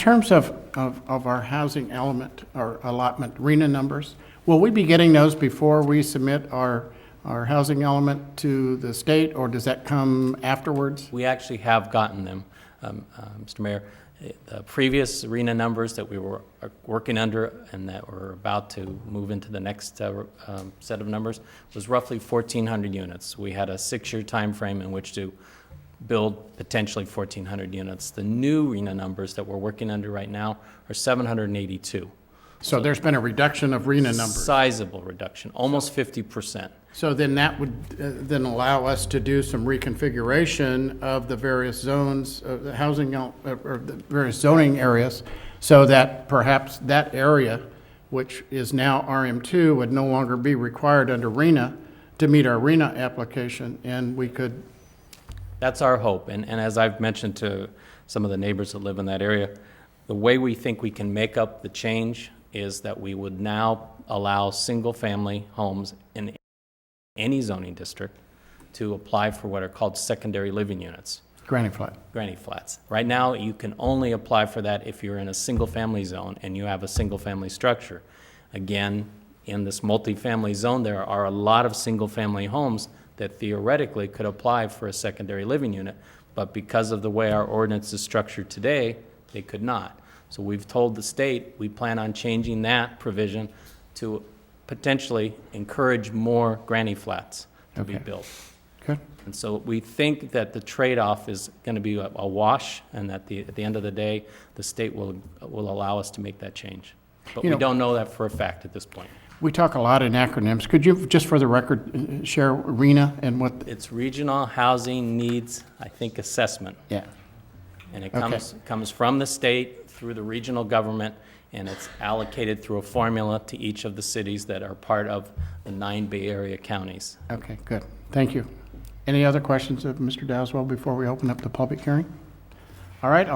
terms of our housing element or allotment, RENA numbers, will we be getting those before we submit our housing element to the state, or does that come afterwards? We actually have gotten them, Mr. Mayor. The previous RENA numbers that we were working under and that we're about to move into the next set of numbers was roughly 1,400 units. We had a 6-year time frame in which to build potentially 1,400 units. The new RENA numbers that we're working under right now are 782. So there's been a reduction of RENA numbers. Sizable reduction, almost 50%. So then that would then allow us to do some reconfiguration of the various zones, the housing, or the various zoning areas, so that perhaps that area, which is now RM2, would no longer be required under RENA to meet our RENA application, and we could. That's our hope, and as I've mentioned to some of the neighbors that live in that area, the way we think we can make up the change is that we would now allow single-family homes in any zoning district to apply for what are called secondary living units. Granny flat. Granny flats. Right now, you can only apply for that if you're in a single-family zone and you have a single-family structure. Again, in this multi-family zone, there are a lot of single-family homes that theoretically could apply for a secondary living unit, but because of the way our ordinance is structured today, they could not. So we've told the state we plan on changing that provision to potentially encourage more granny flats to be built. Good. And so we think that the trade-off is going to be a wash, and that at the end of the day, the state will allow us to make that change. But we don't know that for a fact at this point. We talk a lot in acronyms. Could you, just for the record, share RENA and what? It's Regional Housing Needs, I think, Assessment. Yeah. And it comes from the state through the regional government, and it's allocated through a formula to each of the cities that are part of the 9 Bay Area counties. Okay, good. Thank you. Any other questions of Mr. Dowswell before we open up the public hearing? All right.